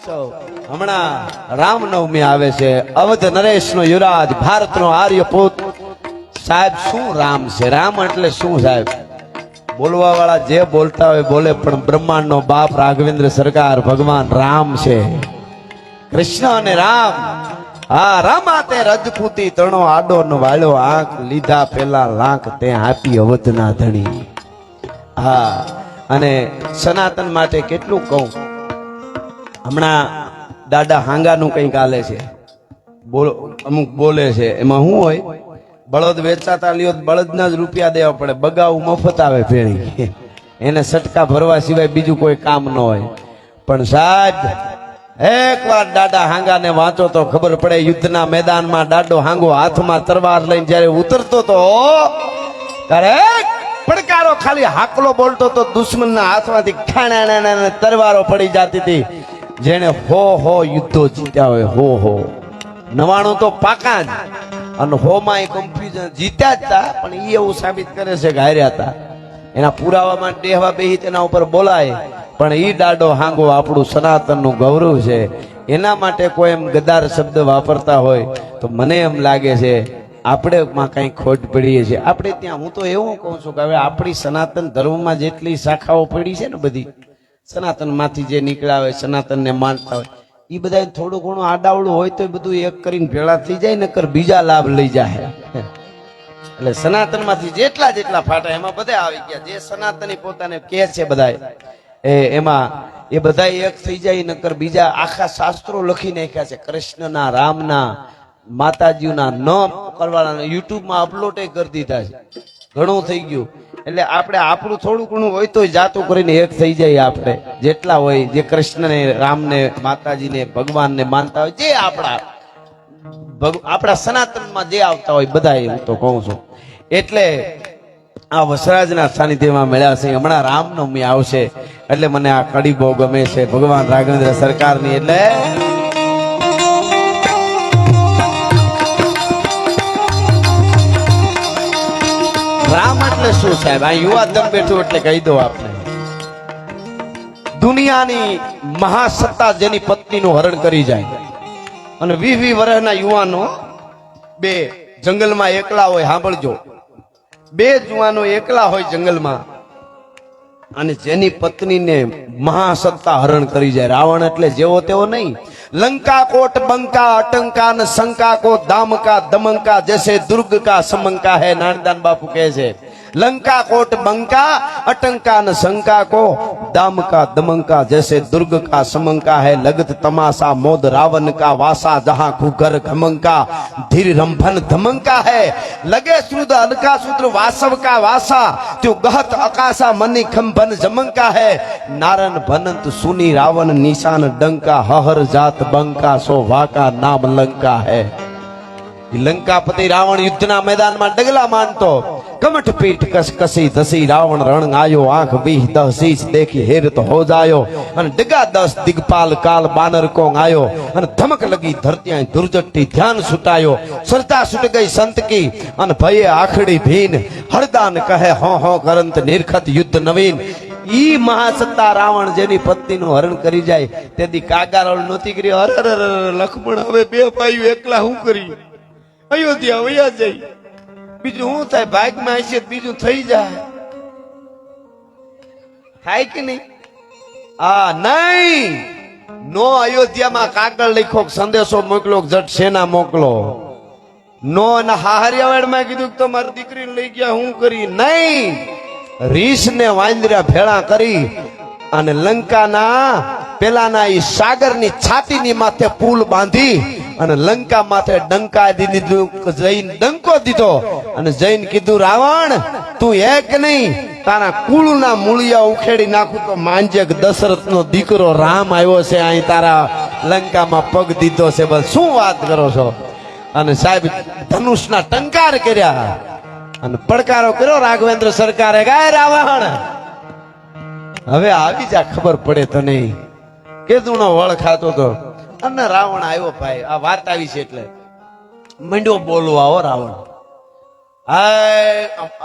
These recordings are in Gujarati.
હમણાં રામનવમી આવે છે. અવધ નરેશનો યુવરાજ, ભારતનો આર્યપુત. સાહેબ શું રામ છે? રામ એટલે શું સાહેબ? બોલવા વાળા જે બોલતા હોય બોલે, પણ બ્રહ્માંડનો બાપ રાઘવેન્દ્ર સરકાર ભગવાન રામ છે. કૃષ્ણ અને રામ. હા, રામા તે રજપૂતી તણો આડો નો વાળ્યો, આંખ લીધા પેલા લાખ તે આપી અવધના ધણી. હા, અને સનાતન માટે કેટલું કહું. હમણાં દાદા હાંગાનું કંઈક આલે છે, અમુક બોલે છે. એમાં શું હોય? બળદ વેચાતા લ્યો, બળદના જ રૂપિયા દેવા પડે. બગાવું મફત આવે ભેળી, એને સટકા ભરવા સિવાય બીજું કોઈ કામ ન હોય. પણ સાહેબ, એક વાર દાદા હાંગાને વાંચો તો ખબર પડે. યુદ્ધના મેદાનમાં દાદો હાંગો હાથમાં તરવાર લઈને જયારે ઉતરતો તો ત્યારે પડકારો ખાલી હાકલો બોલતો તો દુશ્મનના હાથમાંથી ખાણા તરવારો પડી જતી હતી. જેને હો યુદ્ધો જીત્યા હોય, હો 99 તો પાકા જ, અને હોમાં કન્ફ્યુઝન જીત્યા જ હતા. પણ એ એવું સાબિત કરે છે કે હાર્યા હતા. એના પુરાવામાં દેહવા બેહી તેના ઉપર બોલાય. પણ ઈ દાડો હાંગો આપણું સનાતનનું ગૌરવ છે. એના માટે કોઈ એમ ગદાર શબ્દ વાપરતા હોય તો મને એમ લાગે છે આપણે માં કઈ ખોટ પડીએ છીએ. આપણે ત્યાં હું તો એવું કહું છું કે હવે આપણી સનાતન ધર્મમાં જેટલી શાખાઓ પડી છે ને, બધી સનાતન માંથી જે નીકળ્યા હોય, સનાતનને માનતા હોય, એ બધા થોડું ઘણું આડાવડું હોય તો બધું એક કરીને ભેળા થઈ જાય, નકર બીજા લાભ લઈ જાય. એટલે સનાતન માંથી જેટલા ફાટા એમાં બધા આવી ગયા. જે સનાતની પોતાને કહે છે બધા એમાં એ બધા એક થઈ જાય, નકર બીજા આખા શાસ્ત્રો લખી નાખ્યા છે. કૃષ્ણના, રામના, માતાજીના ન કરવાના યુટ્યુબમાં અપલોડ કરી દીધા છે. ઘણું થઈ ગયું. એટલે આપણે આપણું થોડું ઘણું હોય તો જાતું કરીને એક થઈ જાય. આપણે જેટલા હોય, જે કૃષ્ણને, રામને, માતાજીને, ભગવાનને માનતા હોય, જે આપણા સનાતનમાં જે આવતા હોય બધા, હું તો કહું છું. એટલે આ વસરાજના સાનિધ્યમાં મળ્યા છે. હમણાં રામનવમી આવશે એટલે મને આ કડી બહુ ગમે છે, ભગવાન રાઘવેન્દ્ર સરકારની. એટલે રામ એટલે શું સાહેબ? આ યુવા દમ બેઠું એટલે કહી દો આપને. દુનિયાની મહાસત્તા જેની પત્નીનું હરણ કરી જાય, અને 20 વર્ષના યુવાનો બે જંગલમાં એકલા હોય. સાંભળજો, બે જુવાનો એકલા હોય જંગલમાં, અને જેની પત્નીને મહાસત્તા હરણ કરી જાય. રાવણ એટલે જેવો તેવો નહીં. લંકા કોટ બંકા અટંકા ન શંકા કો દામકા દમંકા જૈસે દુર્ગ કા સમંકા હે. નાનદાન બાપુ કહે છે, लंका कोट बंका अटंका न शंका को दामका दमंका जैसे दुर्ग का समंका है। लगत तमाशा मोद रावण का वासा जहां खुगर घमंका धीर रंभन धमंका है। लगे श्रुद अलका सूत्र वासव का वासा त्यो गहत अकाशा मनी खंभन जमंका है। नारन भनंत सुनी रावण निशान डंका हहर जात बंका सो वाका नाम लंका है। लंकापति रावण युद्धना मैदान में डगला मानतो कमठ पीठ कस कसी दसी रावण रण आयो आंख बीह दह शीश देखी हेर तो हो जायो अन डगा 10 दिगपाल काल बानर को आयो अन धमक लगी धरतियां दुर्जटी ध्यान सुटायो सरता सुट गई संत की अन भये आखड़ी भीन हरदान कहे हो करंत निर्खत युद्ध नवीन। ई महासत्ता रावण जेनी पत्नी नु हरण करी जाय तेदी कागारोल नोती करी अर लक्ष्मण हवे बे भाईओ एकला हूं करी अयोध्या वया जाई बीजू हूं थाय भाग में आईसे बीजू थई जाय थाय के नहीं आ नहीं नो अयोध्या में कागळ लखो संदेशो मोकलो जट सेना मोकलो नो न हाहरियावाड़ में कीधु तो मारी दीकरी लई गया हूं करी नहीं રીસ ને વાંદરા ભેળા કરી અને લંકાના પેલાના ઈ સાગરની છાતીની માથે પુલ બાંધી અને લંકા માથે ડંકા દીધું જઈને ડંકો દીધો અને જઈને કીધું રાવણ તું એક નહીં તારા કુળના મૂળિયા ઉખેડી નાખું તો માંજે દશરથનો દીકરો રામ આવ્યો છે અહીં તારા લંકામાં પગ દીધો છે બસ શું વાત કરો છો। અને સાહેબ ધનુષના ટંકાર કર્યા અને પડકારો કર્યો રાઘવેન્દ્ર સરકારે ગાય રાવણ હવે આવી જા ખબર પડે તને કેદુનો વળ ખાતો તો અને રાવણ આવ્યો ભાઈ આ વાત આવી છે એટલે મંડ્યો બોલવા હો રાવણ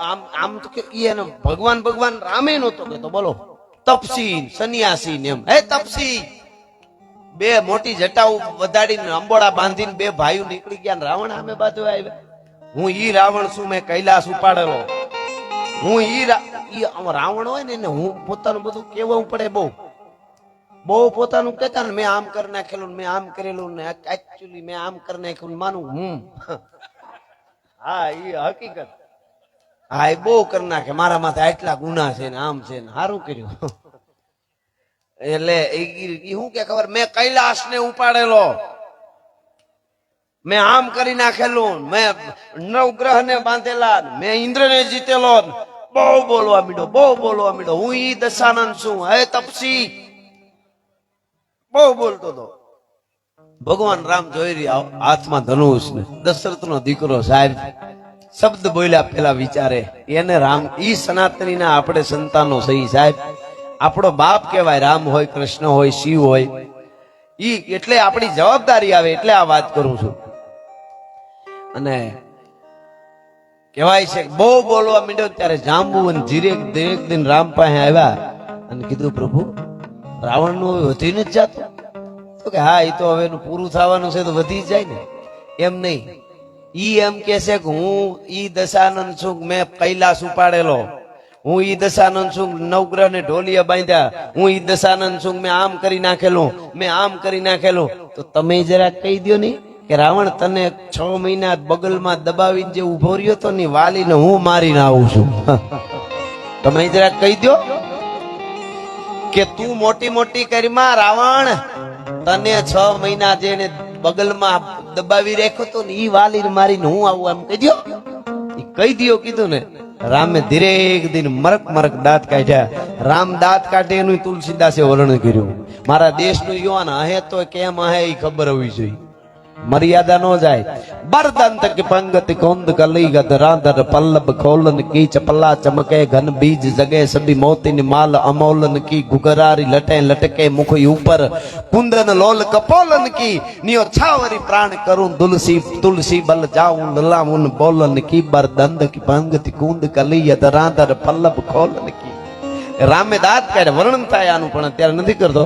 આમ આમ તો કે એને ભગવાન રામે નતો કેતો બોલો તપસી સન્યાસી ને એમ હે તપસી બે મોટી જટાઓ વધાડીને અંબોડા બાંધીને બે ભાઈઓ નીકળી ગયા ને રાવણ સામે બાજુ આવ્યા. હું ઈ રાવણ છું, મેં કૈલાસ ઉપાડેલો. હું ઈ રાવણ હોય ને એને હું પોતાનું બધું કેવું પડે, બહુ પોતાનું કહેતા ને મેં આમ કરી નાખેલું, મેં આમ કરેલું ને એકચ્યુઅલી મેં આમ કરી નાખેલું માનું હું. હા ઈ હકીકત. હા એ બહુ કરી નાખે, મારા માથે આટલા ગુના છે ને આમ છે ને સારું કર્યું. એટલે શું કે ખબર, મેં કૈલાસ ને ઉપાડેલો, મેં આમ કરી નાખેલું, મેં નવગ્રહ ને બાંધેલા, મેં ઇન્દ્ર ને જીતેલો. બહુ બોલવા મીડો, બહુ બોલવા મીડો. હું ઈ દશાનંદ છું, હે તપસી, બહુ બોલતો હતો. ભગવાન રામ જોઈ રહ્યા હાથમાં ધનુષ ને, દશરથ નો દીકરો સાહેબ શબ્દ બોલ્યા પેલા વિચારે એને રામ ઈ સનાતની ના આપણે સંતાનો સહી સાહેબ, આપણો બાપ કહેવાય, રામ હોય, કૃષ્ણ હોય, શિવ હોય. ઈ એટલે આપણી જવાબદારી આવે, એટલે આ વાત કરું છું. અને કહેવાય છે બહુ બોલવા માંડ્યો ત્યારે જાંબુવન ધીરેક દિન રામ પાસે આવ્યા અને કીધું પ્રભુ રાવણ નું વધી નથી જતું? તો કે હા એ તો હવે એનું પૂરું થવાનું છે તો વધી જાય ને. એમ નહીં, ઈ એમ કે છે કે હું ઈ દશાનંદ છું, મેં કૈલાસ ઉપાડેલો, હું ઈ દશાનંદ છું, નવગ્રહ ને ઢોલિયા બાંધ્યા, હું ઈ દશાનંદ છું, મેં આમ કરી નાખેલું, મેં આમ કરી નાખેલું. તો તમે જરા કહી દો નહીં કે રાવણ તને 6 મહિના બગલમાં દબાવીને જે ઉભો રહ્યો તો ની વાલીને હું મારીને આવું છું. તમે જરા કહી દો કે તું મોટી મોટી કરીમાં રાવણ તને 6 મહિના જેને બગલમાં દબાવી રાખ્યો તો ને ઈ વાલીને મારીને હું આવું, એમ કહી દો. કહી દો કીધું ને. રામે ધીરેક દિન મરક દાંત કાઢ્યા. રામ દાંત કાઢે એનું તુલસીદાસે વર્ણન કર્યું. મારા દેશનું યુવાન હે તો કેમ હે એ ખબર હોવી જોઈએ, મર્યાદા નો જાય. બરદંત કે પંગત કોંદ કલી ગદ રાધર પલ્લभ ખોલન કી ચપલા ચમકે ઘન બીજ જગે સભી મોતી માલ અમોલન કી ઘુઘરારી લટે લટકે મુખ ઉપર કુંદન લોલ કપોલન કી નિયો છાવરી પ્રાણ કરું તુલસી બલ જાઉં લલાઉન બોલન કી બરદંત કી પંગત કુંદ કલી ગદ રાધર પલ્લભ ખોલન કી. રામે દાંત કાઢ્યા, વર્ણન થાય આનું પણ અત્યારે નથી કરતો.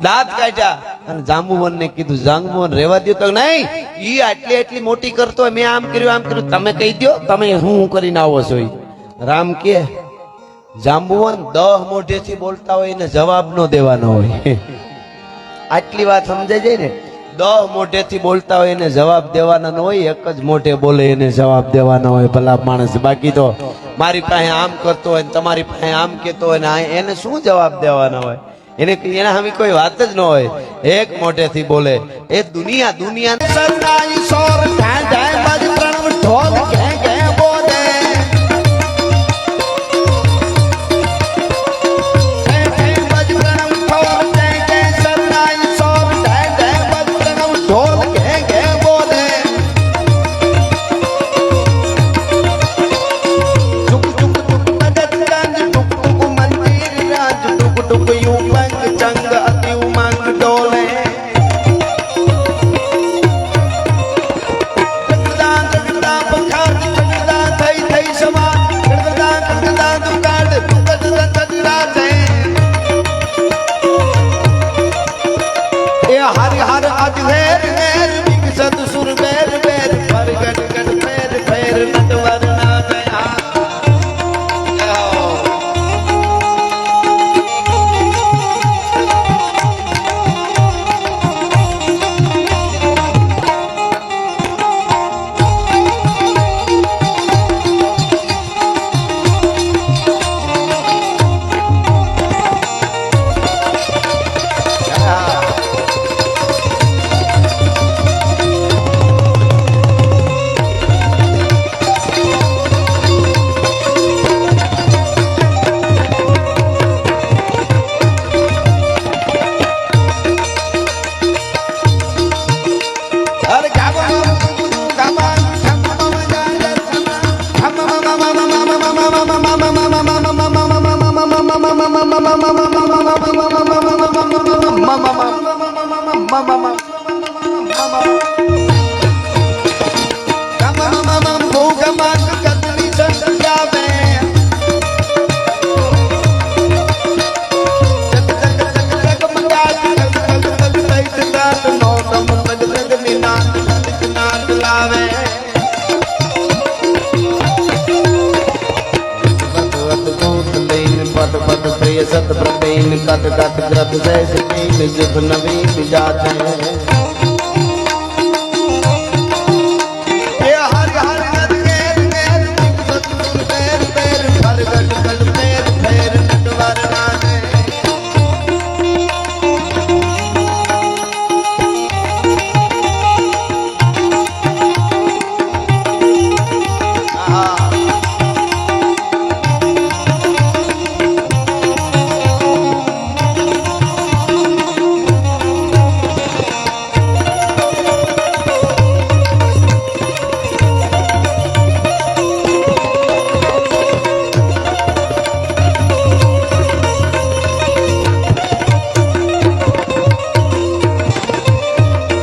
દાંત કાઢ્યા અને જાંબુવન ને કીધું જાંબુવન રહેવા દો. તો નહીં, ઈ આટલી મોટી કરતો હોય, મેં આમ કર્યું આમ કર્યું, તમે કહી દો તમે હું કરીને આવો છો. રામ કે જાંબુવન 10 મોઢેથી બોલતા હોય એને જવાબ ન દેવાનો હોય. આટલી વાત સમજાય જાય ને, 10 મોઢેથી બોલતા હોય એને જવાબ દેવાના ન હોય, એક જ મોઢે બોલે એને જવાબ દેવાના હોય ભલા માણસ. બાકી તો મારી પાસે આમ કરતો હોય તમારી પાસે આમ કેતો હોય ને એને શું જવાબ દેવાના હોય? એના સામે કોઈ વાત જ ન હોય, એક મોઢેથી બોલે. એ દુનિયા સરનાઈ સોર ઢાંઢાય બાજ પ્રણવ ઢોલ ઘે ઘે બોલે. ઘે ઘે બાજ પ્રણવ ઢોલ ઘે ઘે સરનાઈ સોર ઢાંઢાય બાજ પ્રણવ ઢોલ ઘે ઘે બોલે. ચુક ચુક ચુક મદદ રાજ ટુક ટુક મંદિર રાજ ટુક ટુક યુ ચંગ અતિ ઉમંગ ડોલે. જગદા જગદા બખાર જગદા થઈ થઈ સમાન જગદા જગદા દુકાળ જગદા જગદા છે. એ હરિ હર અજ વેર વેર વિકસત સુર વેર વેર પર ગટ ગટ ફેર ફેર નટવર ના ગયા. सत प्रवीण कट कट ग्रत जैस कीन जुग नवीन जाते ये हर हर गत केर केर सतगुर पैर पैर हर गट गट पैर पैर नटवर नाने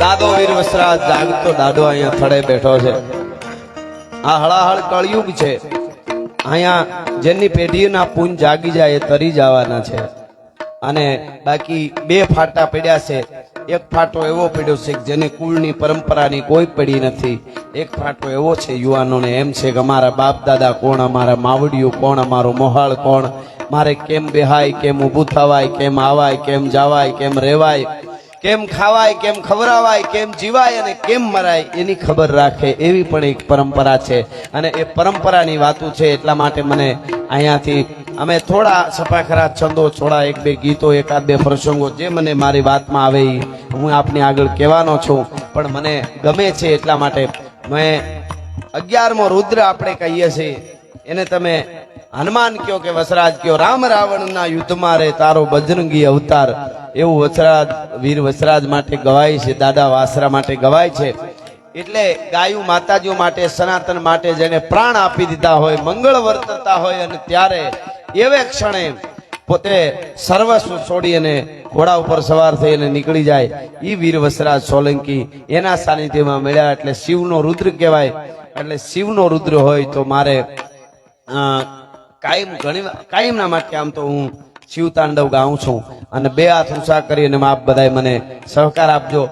દાદો વીર વસરાજ જાગતો દાદો અહીંયા થડે બેઠો છે આ હળાહળ કળયુગ છે અહીંયા જેની પેઢીના પૂન જાગી જાય એ તરી જવાના છે અને બાકી બે ફાટા પડ્યા છે એક ફાટો એવો પડ્યો છે કે જેને કુળની પરંપરાની કોઈ પડી નથી એક ફાટો એવો છે યુવાનોને એમ છે કે અમારા બાપ દાદા કોણ અમારા માવડિયું કોણ અમારું મોહાળ કોણ મારે કેમ બેહાય કેમ ઊભું થવાય કેમ આવાય કેમ જવાય કેમ રહેવાય કેમ ખાવાય કેમ ખવરાવાય કેમ જીવાય અને કેમ મરાય એની ખબર રાખે એવી પણ એક પરંપરા છે અને એ પરંપરાની વાતો છે એટલા માટે મને અહીંયાથી અમે થોડા સફાખરા છંદો થોડા એક બે ગીતો એકાદ બે પ્રસંગો જે મને મારી વાતમાં આવે એ હું આપની આગળ કહેવાનો છું પણ મને ગમે છે એટલા માટે મેં 11મો રુદ્ર આપણે કહીએ છીએ એને તમે હનુમાન કયો કે વસરાજ કયો રામ રાવણના યુદ્ધમાં રે તારો બજરંગી અવતાર એવું વસરાજ વીર વસરાજ માટે ગવાય છે દાદા વાસરા માટે ગવાય છે એટલે ગાયું માતાજીઓ માટે સનાતન માટે જેને પ્રાણ આપી દીધા હોય મંગળ વર્તતા હોય અને ત્યારે એવે ક્ષણે પોતે સર્વસ્વ છોડી અને ઘોડા ઉપર સવાર થઈને નીકળી જાય એ વીર વસરાજ સોલંકી એના સાનિધ્યમાં મળ્યા એટલે શિવનો રુદ્ર કહેવાય એટલે શિવનો રુદ્ર હોય તો મારે કાયમના માટે આમ તો હું શિવ તાંડવ ગાઉં છું અને બે હાથ ઊંચા કરીને આપ બધાય મને સહકાર આપજો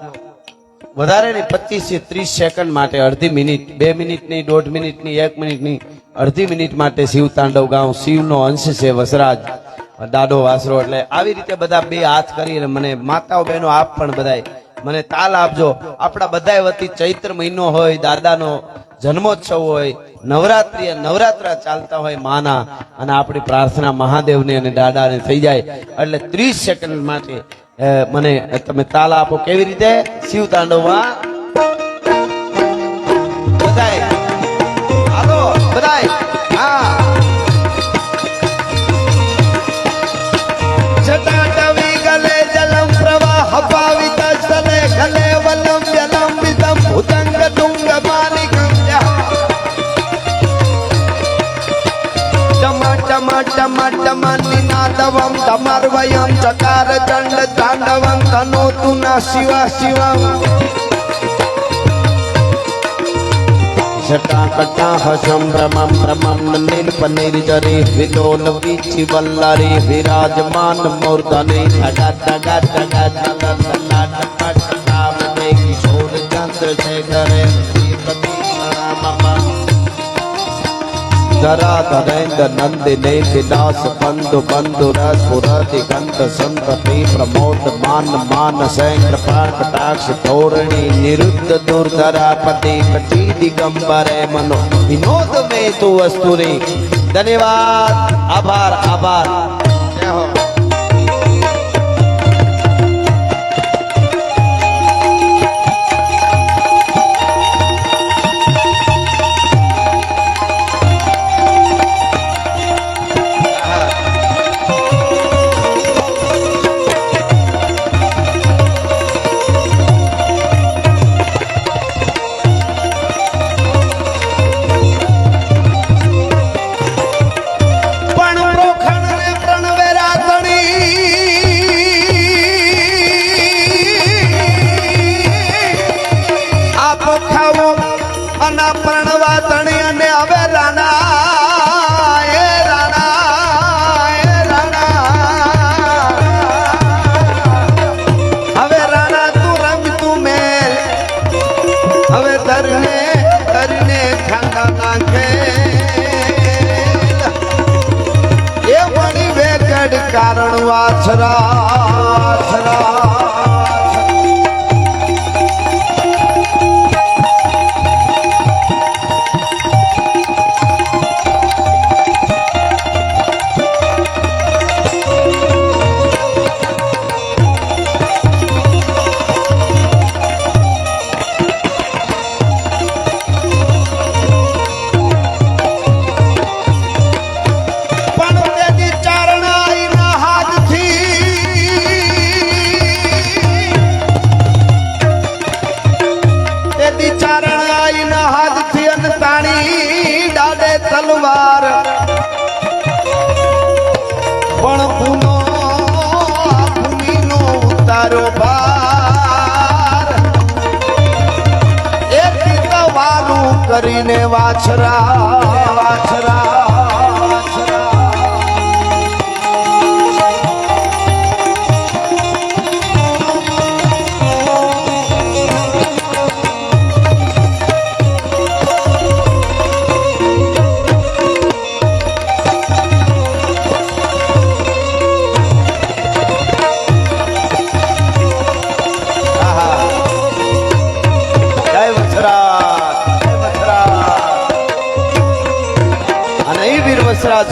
વધારે નહીં 25 થી 30 સેકન્ડ માટે અડધી મિનિટ 2 મિનિટની 1.5 મિનિટની 1 મિનિટની અડધી મિનિટ માટે શિવ તાંડવ ગાઉં શિવનો અંશ છે વસરાજ દાડો વાસરો એટલે આવી રીતે બધા બે હાથ કરીને મને માતાઓ બહેનો આપ પણ બધાય મને તાલ આપજો આપણા બધાય વતી ચૈત્ર મહિનો હોય દાદાનો જન્મોત્સવ હોય નવરાત્રા ચાલતા હોય માના અને આપણી પ્રાર્થના મહાદેવને અને દાદાને થઈ જાય એટલે 30 સેકન્ડ માટે મને તમે તાલ આપો કેવી રીતે શિવ તાંડવમાં બધાય હાલો બધાય હા જટાટવી ગલે જલમ પ્રવાહ પાવિત સલે ગલે વલમ જલમ વિદમ ભુતંગ તુંગ માનિકમ टमाटमनिनादवं तमर्वयं चकार चंड तांडवं तनोतु न शिवा शिवं जटाकटाह संभ्रमं भ्रमं नीलपनिर्जरे विलोल वीचि वल्लरे विराजमान मूर्धने धगा धगा धगा जलसलाट पटकावने किशोर चंद्रशेखरे श्रीपति रामम जरा धरेन्द्र नंदिने विलास बंधु बंधु रसपुरति गंध संतति प्रमोद मान मान सैंद्र पाकटाक्ष तोरणी निरुद्ध दुर्धरा पति कटी दिगंबरे मनो विनोद में तु वस्तुरे धन्यवाद आभार आभार जय हो કારણ વાછરા તલવાર પણ પૂનો ભૂમિનો ઉતારો ભાર એક વાલું કરીને વાછરા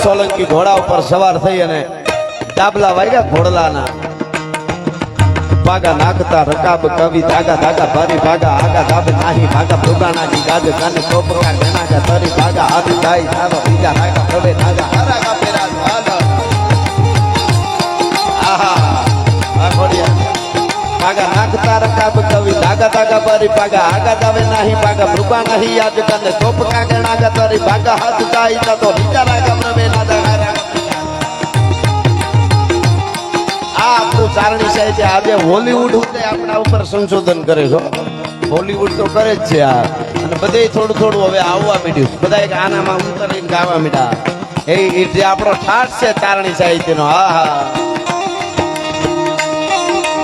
સોલંકી ઘોડા ઉપર સવાર થઈ અને ડાબલા વાગ્યા ઘોડલાના ભાગા નાખતા રકાબ કવિ ધાગા ધાગા ભરી ભાગા આગા ધાબે નાહી ભાગા ભોગાણા કી ગાજ કાને કોપરા ઘેનાગા તરી ભાગા હાથ જાય થાવા બીજા રાગા પ્રવે નાગા હરાગા પેરા હાલ આહા આ ઘોડિયા ભાગા નાખતા રકાબ કવિ ધાગા ધાગા ભરી ભાગા આગા ધાબે નાહી ભાગા ભોગાણા હી આજ કાને કોપરા ઘેનાગા તરી ભાગા હાથ જાય તો બીજા રાગા પ્રવે ચારણી સાહિત્ય આજે હોલીવુડ આપણા ઉપર સંશોધન કરે છે હોલીવુડ તો કરે જ છે આ અને બધે થોડું થોડું હવે આવવા માંડ્યું બધા એક આનામાં ઉતરીને ગાવા માંડ્યા એ જે આપણો ઠાઠ છે ચારણી સાહિત્યનો હા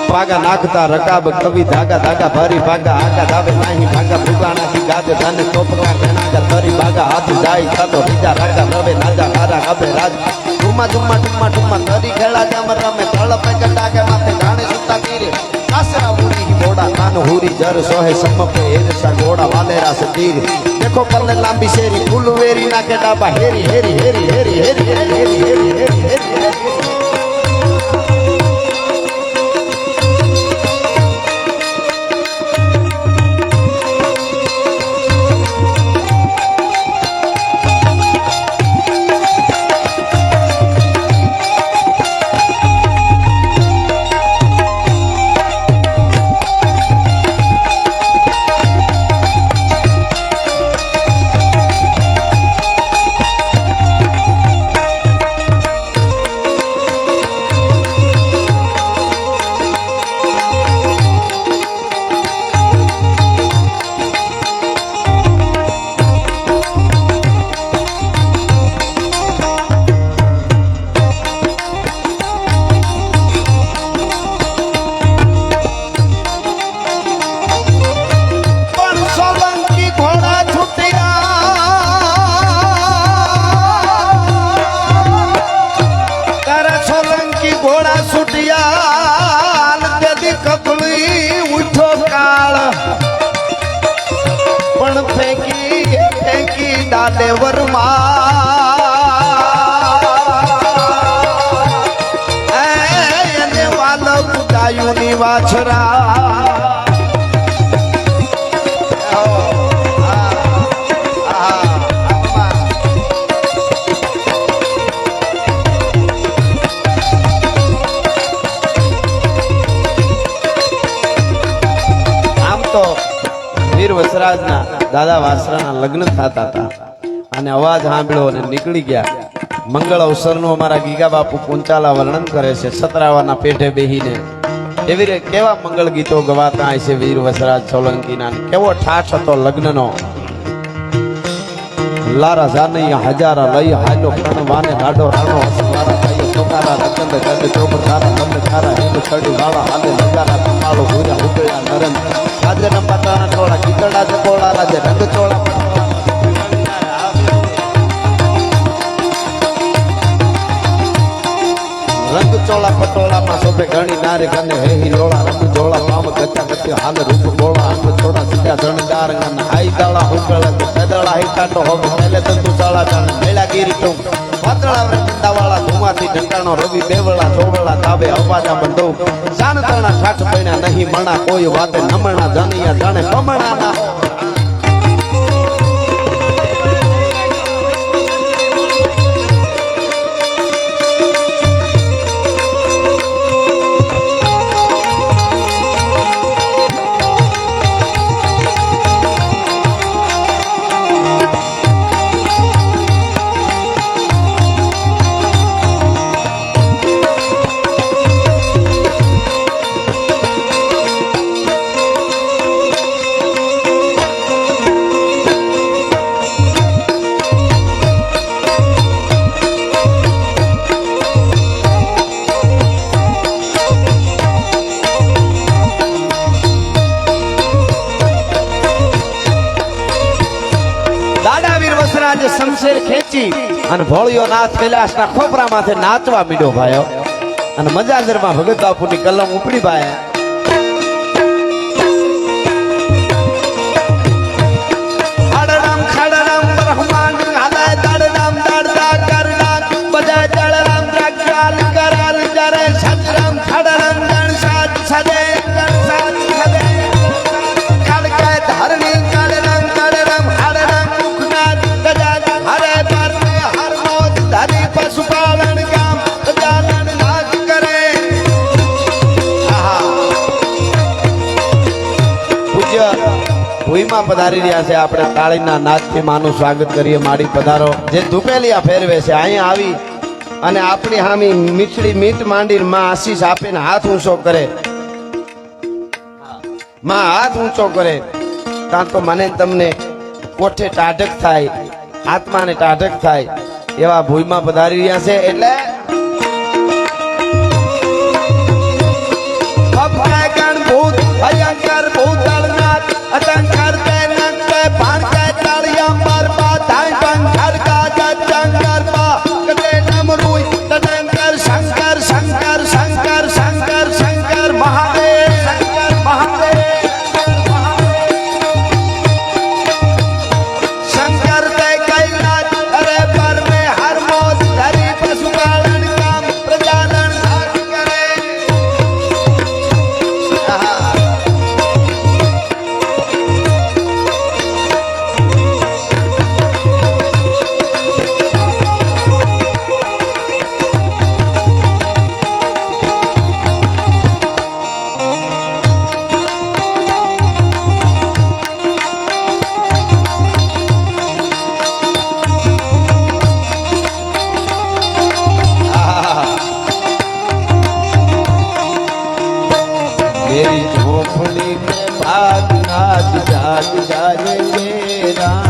ભાગા નાખતા રકાબ કવિ ધાગા ધાગા ભારી ભાગા આગા ધાબે નાહી ભાગા ભૂગાણા થી ગાજે ધાને ચોપકા ઘેનાગા તરી ભાગા હાથ જાય ખાતો બીજા રાગા રવે નાજા હારા કબે રાજ ટુમા ટુમા ટુમા ટુમા તરી ખેડા જામર રમે તળપે ગડા કે માથે જાણે સુતા તીરે આસરા મુરી મોડા કાન હુરી જર સોહે સમપે એરસા ગોડા વાલેરા સે તીર દેખો પલ્લે લાંબી શેરી ફૂલ વેરી ના કે ડાબા હેરી હેરી હેરી હેરી હેરી હેરી હેરી હેરી ડાલે વરમાં એને વાલક ગાયુની વાછરા આમ તો વીર વસરાજના દાદા વાસરાના લગ્ન થતા હતા અને અવાજ સાંભળ્યો અને નીકળી ગયા મંગળ અવસરનું અમારા ગીગા બાપુ પુંચાલા વર્ણન કરે છે સતરાવાના પેઠે બેહીને એવી રીતે કેવા મંગળ ગીતો ગવાતા હોય છે વીર વસરાજ સોલંકીના કેવો ઠાઠ હતો લગ્નનો લારા જાનૈ હજારા લઈ હાલો પ્રણવાને લાડો રાણો હસવારા થાય ચોકારા રકંદ ગંદ ચોપર તારા ગંદ તારા હિંદ છડી વાળા હાલે લગારા કમાળો ભૂરા ઉગળ્યા નરમ આજે નંપાતાના ટોળા કીકડા જકોળા રાજે રંગ ચોળા રંગ ચોલા પટોળામાં શોભે ઘણી નારી ગને હેહી લોળા રંગ જોળા પામ ગતા ગતિ હાલ રૂપ ગોળા આંખ થોડા સીધા જણદાર ગન હાઈ દાળા હુકળ કદળા હિકાટો હોવે મેલે તંતુ ચાળા જાણ મેળા ગીરી ટું પાતળા વૃંદા વાળા ધુમાથી ઢંકાણો રવિ બેવળા ચોવળા તાબે અવાજા બંધો સાનતણા ઠાઠ પૈણા નહીં મણા કોઈ વાતે નમણા જાણિયા જાણે બમણા ના શમશેર ખેંચી અને ભોળિયો નાથ કૈલાસના ખોપરા માથે નાચવા મીડ્યો ભાઈઓ અને મજાજરમાં ભગત બાપુની કલમ ઉપડી ભાઈ ભૂઈમાં પધારી રહ્યા છે આપણે તાળીના નાદથી માનું સ્વાગત કરીએ માડી પધારો જે ધુપેલિયા ફેરવે છે અહીંયા આવી અને આપણી હામી મીઠડી મીઠ માંડી માં આશીષ આપીને હાથ ઊંચો કરે માં હાથ ઊંચો કરે ત્યાં તો મને તમને કોઠે ટાઢક થાય આત્માને ટાઢક થાય એવા ભૂઈમાં પધારી રહ્યા છે એટલે ભયંકર ભૂતળનાથ અતંકર તે નંકે ભાણકે તાળિયા મારપા ધાઈ બંકર ગાજા જંકર પા કતે નમરુઈ તદંકર શંકર શંકર શંકર શંકર શંકર મહાદેવ શંકર મહાદેવ શંકર તે કૈલાસ અરે પર મે હર મોદ ધરી પશુપાલન કામ પ્રજાલન કરે मेरी झोपड़ी में भाग नाच जाग जाएंगे राम